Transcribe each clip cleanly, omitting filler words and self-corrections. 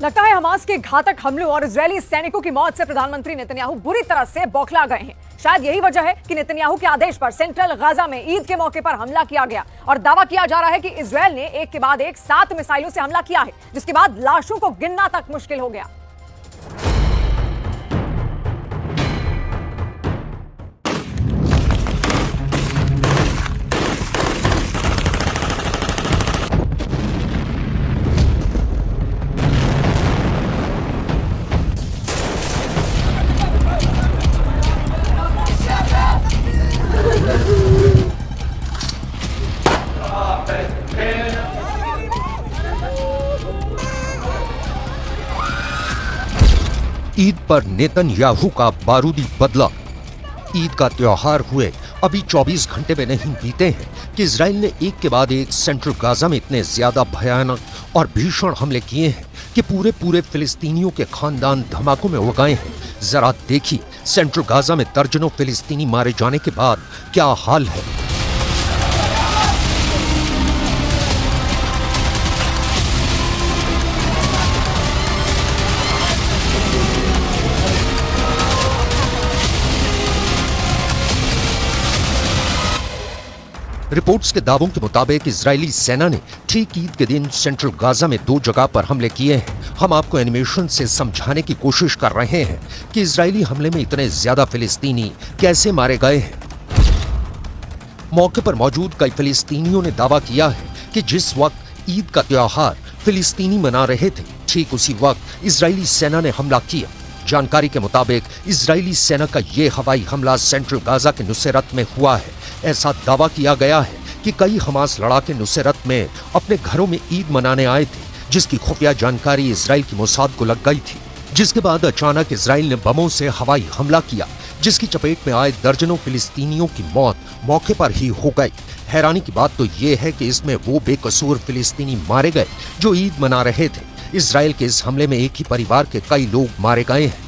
लगता है हमास के घातक हमलों और इजरायली सैनिकों की मौत से प्रधानमंत्री नेतन्याहू बुरी तरह से बौखला गए हैं। शायद यही वजह है कि नेतन्याहू के आदेश पर सेंट्रल गाजा में ईद के मौके पर हमला किया गया और दावा किया जा रहा है कि इजरायल ने एक के बाद एक 7 मिसाइलों से हमला किया है, जिसके बाद लाशों को गिनना तक मुश्किल हो गया। ईद पर नेतन्याहू का बारूदी बदला। ईद का त्योहार हुए अभी 24 घंटे में नहीं बीते हैं कि इजराइल ने एक के बाद एक सेंट्रल गाजा में इतने ज्यादा भयानक और भीषण हमले किए हैं कि पूरे फिलिस्तीनियों के खानदान धमाकों में उड़ गए हैं। जरा देखिए सेंट्रल गाजा में दर्जनों फिलिस्तीनी मारे जाने के बाद क्या हाल है। रिपोर्ट्स के दावों के मुताबिक इजरायली सेना ने ठीक ईद के दिन सेंट्रल गाजा में 2 जगह पर हमले किए हैं। हम आपको एनिमेशन से समझाने की कोशिश कर रहे हैं कि इजरायली हमले में इतने ज्यादा फिलिस्तीनी कैसे मारे गए हैं। मौके पर मौजूद कई फिलिस्तीनियों ने दावा किया है कि जिस वक्त ईद का त्योहार फिलिस्तीनी मना रहे थे, ठीक उसी वक्त इजरायली सेना ने हमला किया। जानकारी के मुताबिक इजरायली सेना का ये हवाई हमला सेंट्रल गाजा के नुसैरत में हुआ है। ऐसा दावा किया गया है कि कई हमास लड़ाके नुसैरत में अपने घरों में ईद मनाने आए थे, जिसकी खुफिया जानकारी इजराइल की मोसाद को लग गई थी, जिसके बाद अचानक इजराइल ने बमों से हवाई हमला किया, जिसकी चपेट में आए दर्जनों फिलिस्तीनियों की मौत मौके पर ही हो गई। हैरानी की बात तो ये है कि इसमें वो बेकसूर फिलिस्तीनी मारे गए जो ईद मना रहे थे। इजराइल के इस हमले में एक ही परिवार के कई लोग मारे गए हैं।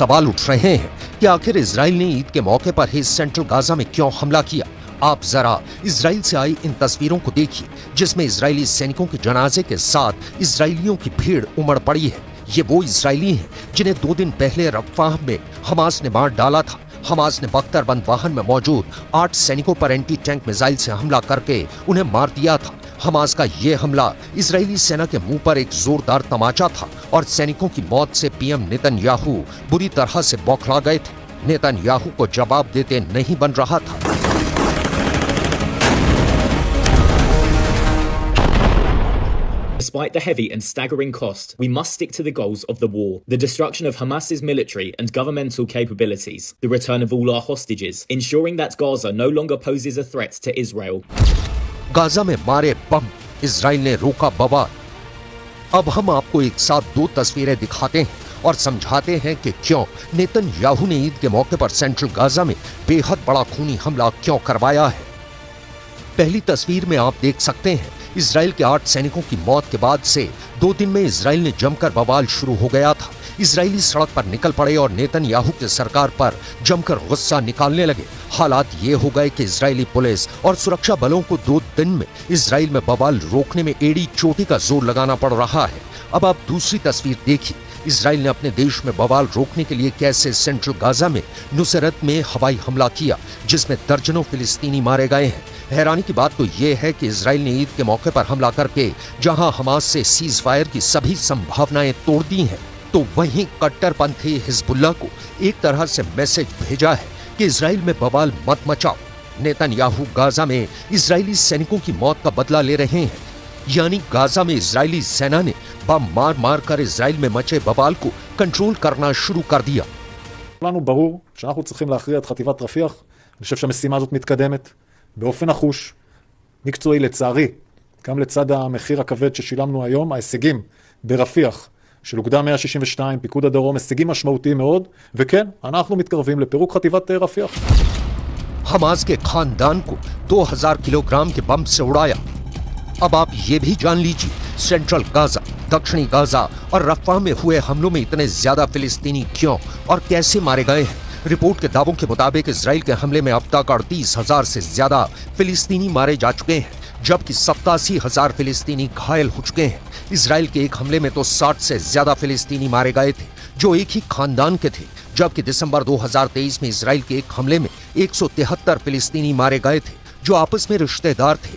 सवाल उठ रहे हैं कि आखिर इजराइल ने ईद के मौके पर ही सेंट्रल गाजा में क्यों हमला किया। आप जरा इजराइल से आई इन तस्वीरों को देखिए, जिसमें इजरायली सैनिकों के जनाजे के साथ इजरायलियों की भीड़ उमड़ पड़ी है। ये वो इजरायली हैं जिन्हें 2 दिन पहले रफ़ाह में हमास ने मार डाला था। हमास ने बख्तरबंद वाहन में मौजूद 8 सैनिकों पर एंटी टैंक मिसाइल से हमला करके उन्हें मार दिया था। हमास का ये हमला इजरायली सेना के मुंह पर एक जोरदार तमाचा था और सैनिकों की मौत से पीएम नेतन्याहू बुरी तरह से बौखला गए थे। नेतन्याहू को जवाब देते नहीं बन रहा था। Despite the heavy and staggering cost, we must stick to the goals of the war: the destruction of Hamas's military and governmental capabilities, the return of all our hostages, ensuring that Gaza no longer poses a threat to Israel. Gaza में मारे बम, Israel ने रोका बवाल। अब हम आपको एक साथ 2 तस्वीरें दिखाते हैं और समझाते हैं कि क्यों नेतन्याहू ने ईद के मौके पर सेंट्रल गाजा में बेहद बड़ा खूनी हमला क्यों करवाया है। पहली तस्वीर में आप देख सकते हैं इजराइल के 8 सैनिकों की मौत के बाद से 2 दिन में इजराइल ने जमकर बवाल शुरू हो गया था। इजरायली सड़क पर निकल पड़े और नेतन्याहू की सरकार पर जमकर गुस्सा निकालने लगे। हालात ये हो गए कि इजरायली पुलिस और सुरक्षा बलों को 2 दिन में इजराइल में बवाल रोकने में एड़ी चोटी का जोर लगाना पड़ रहा है। अब आप दूसरी तस्वीर देखिए, इजराइल ने अपने देश में बवाल रोकने के लिए कैसे सेंट्रल गाजा में नुसैरत में हवाई हमला किया, जिसमें दर्जनों फिलिस्तीनी मारे गए हैं। हैरानी की बात तो यह है कि इजराइल ने ईद के मौके पर हमला करके जहां हमास से सीज फायर की सभी संभावनाएं तोड़ दी हैं, तो वहीं कट्टरपंथी हिजबुल्लाह को एक तरह से मैसेज भेजा है कि इजराइल में बवाल मत मचाओ। नेतन्याहू गाजा में इजरायली सैनिकों की मौत का बदला ले रहे हैं, यानी गाजा में इजरायली सेना ने बम मार मार कर इजराइल में मचे बवाल को कंट्रोल करना शुरू कर दिया। לנו ברור שאנחנו צריכים להכריע את חטיבת רפיח. אני חושב שהמשימה הזאת מתקדמת באופן נחוש, מקצועי לצערי, גם לצד המחיר הכבד ששילמנו היום. ההישגים ברפיח של אוגדה 162, פיקוד הדרום, הישגים משמעותיים מאוד, וכן, אנחנו מתקרבים לפירוק חטיבת רפיח. हमास के खानदान को 2000 किलोग्राम के बम से उड़ाया। अब आप ये भी जान लीजिए, सेंट्रल गाजा, दक्षिणी गाजा और रफा में हुए हमलों में इतने ज्यादा फिलिस्तीनी क्यों और कैसे मारे गए हैं। रिपोर्ट के दावों के मुताबिक इजराइल के हमले में अब तक 38,000 से ज्यादा फिलिस्तीनी मारे जा चुके हैं, जबकि 87,000 फिलिस्तीनी घायल हो चुके हैं। इजराइल के एक हमले में तो 60 से ज्यादा फिलिस्तीनी मारे गए थे जो एक ही खानदान के थे, जबकि दिसंबर 2023 में इजराइल के एक हमले में 173 फिलिस्तीनी मारे गए थे जो आपस में रिश्तेदार थे।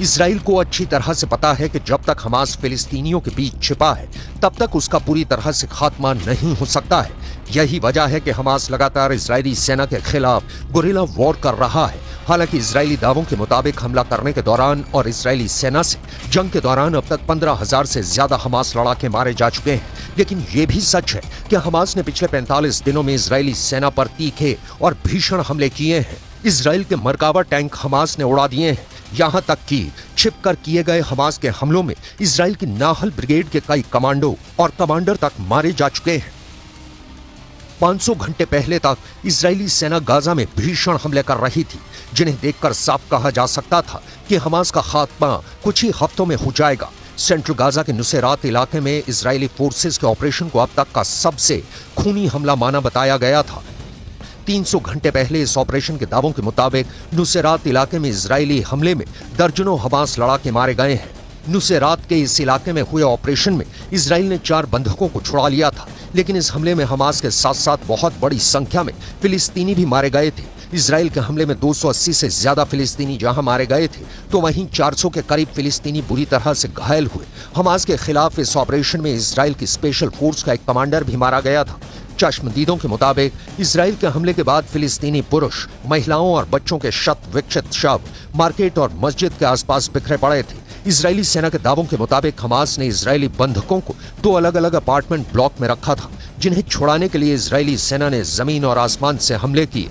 इजराइल को अच्छी तरह से पता है कि जब तक हमास फिलिस्तीनियों के बीच छिपा है तब तक उसका पूरी तरह से खात्मा नहीं हो सकता है। यही वजह है कि हमास लगातार इजरायली सेना के खिलाफ गुरिल्ला वॉर कर रहा है। हालांकि इजरायली दावों के मुताबिक हमला करने के दौरान और इजरायली सेना से जंग के दौरान अब तक 15,000 से ज्यादा हमास लड़ाके मारे जा चुके हैं, लेकिन ये भी सच है कि हमास ने पिछले 45 दिनों में इजरायली सेना पर तीखे और भीषण हमले किए हैं। इजराइल के मरकाबा टैंक हमास ने उड़ा दिए हैं। यहां तक कि छिपकर किए गए हमास के हमलों में इजराइल की नाहल ब्रिगेड के कई कमांडो और कमांडर तक मारे जा चुके हैं। 500 घंटे पहले तक इजरायली सेना गाजा में भीषण हमले कर रही थी, जिन्हें देखकर साफ कहा जा सकता था कि हमास का खात्मा कुछ ही हफ्तों में हो जाएगा। सेंट्रल गाजा के नुसेरात इलाके में इजरायली फोर्सेस के ऑपरेशन को अब तक का सबसे खूनी हमला माना बताया गया था। 300 घंटे पहले इस ऑपरेशन के दावों के मुताबिक नुसेरात इलाके में इजरायली हमले में दर्जनों हमास लड़ाके मारे गए हैं। नुसेरात के इस इलाके में हुए ऑपरेशन में इजराइल ने 4 बंधकों को छुड़ा लिया था, लेकिन इस हमले में हमास के साथ साथ बहुत बड़ी संख्या में फिलिस्तीनी भी मारे गए थे। इजराइल के हमले में 280 से ज्यादा फिलिस्तीनी जहां मारे गए थे, तो वहीं 400 के करीब फिलिस्तीनी बुरी तरह से घायल हुए। हमास के खिलाफ इस ऑपरेशन में इजराइल की स्पेशल फोर्स का एक कमांडर भी मारा गया था। चश्मदीदों के मुताबिक इजराइल के हमले के बाद फिलिस्तीनी पुरुष, महिलाओं और बच्चों के शत विक्षित शव मार्केट और मस्जिद के आसपास बिखरे पड़े थे। इजरायली सेना के दावों के मुताबिक हमास ने इजरायली बंधकों को 2 अलग-अलग अपार्टमेंट ब्लॉक में रखा था, जिन्हें छुड़ाने के लिए इजरायली सेना ने जमीन और आसमान से हमले किए।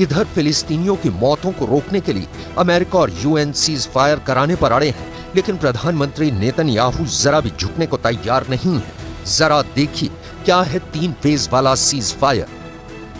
इधर फिलिस्तीनियों की मौतों को रोकने के लिए अमेरिका और यूएन सीज फायर कराने पर अड़े हैं, लेकिन प्रधानमंत्री नेतन्याहू जरा भी झुकने को तैयार नहीं है। जरा देखिए क्या है 3 फेज वाला सीज फायर।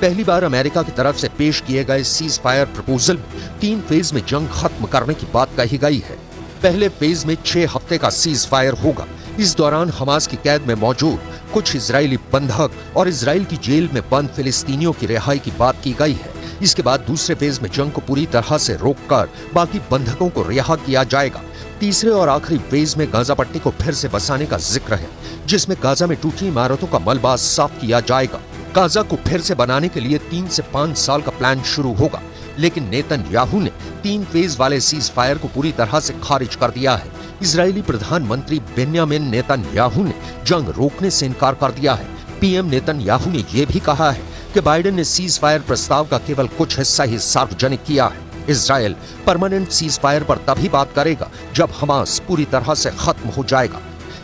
पहली बार अमेरिका की तरफ से पेश किए गए सीज फायर प्रपोजल में 3 फेज में जंग खत्म करने की बात कही गई है। पहले फेज में 6 हफ्ते का सीज फायर होगा। इस दौरान हमास की कैद में मौजूद कुछ इजरायली बंधक और इजराइल की जेल में बंद फिलिस्तीनियों की रिहाई की बात की गई है। इसके बाद दूसरे फेज में जंग को पूरी तरह से रोककर बाकी बंधकों को रिहा किया जाएगा। तीसरे और आखिरी फेज में गाजा पट्टी को फिर से बसाने का जिक्र है, जिसमें गाजा में टूटी इमारतों का मलबा साफ किया जाएगा। गाजा को फिर से बनाने के लिए 3 से 5 साल का प्लान शुरू होगा, लेकिन नेतन्याहू ने 3 फेज वाले सीज फायर को पूरी तरह से खारिज कर दिया है। इजरायली प्रधानमंत्री बेन्यामिन नेतन्याहू ने जंग रोकने से इनकार कर दिया है। पीएम नेतन्याहू ने यह भी कहा है कि बाइडेन ने सीज फायर प्रस्ताव का केवल कुछ हिस्सा ही सार्वजनिक किया है। इजराइल परमानेंट सीज फायर पर तभी बात करेगा जब हमास पूरी तरह से खत्म हो जाएगा।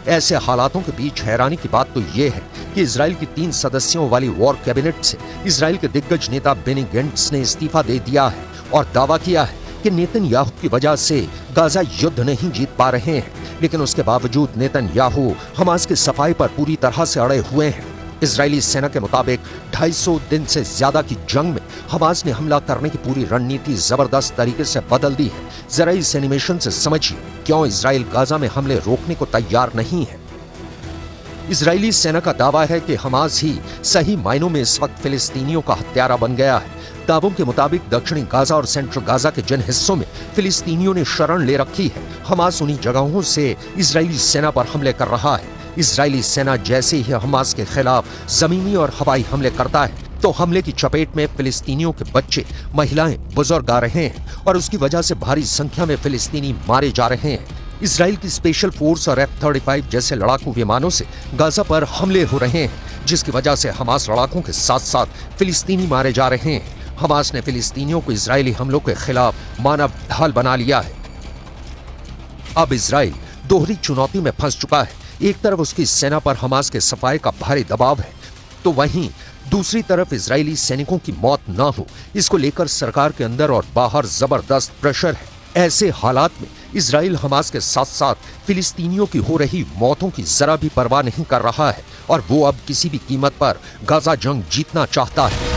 ऐसे हालातों के बीच हैरानी की बात तो यह है कि इजराइल की 3 सदस्यों वाली वॉर कैबिनेट से इजराइल के दिग्गज नेता बेनी गेंट्स ने इस्तीफा दे दिया है और दावा किया है कि नेतन्याहू की वजह से गाजा युद्ध नहीं जीत पा रहे हैं, लेकिन उसके बावजूद नेतन्याहू हमास की सफाई पर पूरी तरह से अड़े हुए हैं। इजरायली सेना के मुताबिक 250 दिन से ज्यादा की जंग में हमास ने हमला करने की पूरी रणनीति जबरदस्त तरीके से बदल दी है। जरा इस एनिमेशन से समझिए क्यों इजराइल गाजा में हमले रोकने को तैयार नहीं है। इजरायली सेना का दावा है कि हमास ही सही मायनों में इस वक्त फिलिस्तीनियों का हत्यारा बन गया है। दावों के मुताबिक दक्षिणी गाजा और सेंट्रल गाजा के जिन हिस्सों में फिलिस्तीनियों ने शरण ले रखी है, हमास उन्हीं जगहों से इजरायली सेना पर हमले कर रहा है। इजरायली सेना जैसे ही हमास के खिलाफ जमीनी और हवाई हमले करता है तो हमले की चपेट में फिलिस्तीनियों के बच्चे, महिलाएं, बुजुर्ग आ रहे हैं और उसकी वजह से भारी संख्या में फिलिस्तीनी मारे जा रहे हैं। इजराइल की स्पेशल फोर्स और F-35 जैसे लड़ाकू विमानों से गाजा पर हमले हो रहे हैं, जिसकी वजह से हमास लड़ाकों के साथ साथ फिलिस्तीनी मारे जा रहे हैं। हमास ने फिलिस्तीनियों को इजरायली हमलों के खिलाफ मानव ढाल बना लिया है। अब इजराइल दोहरी चुनौती में फंस चुका है। एक तरफ उसकी सेना पर हमास के सफाए का भारी दबाव है, तो वहीं दूसरी तरफ इजरायली सैनिकों की मौत ना हो, इसको लेकर सरकार के अंदर और बाहर जबरदस्त प्रेशर है। ऐसे हालात में इजराइल हमास के साथ साथ फिलिस्तीनियों की हो रही मौतों की जरा भी परवाह नहीं कर रहा है और वो अब किसी भी कीमत पर गाजा जंग जीतना चाहता है।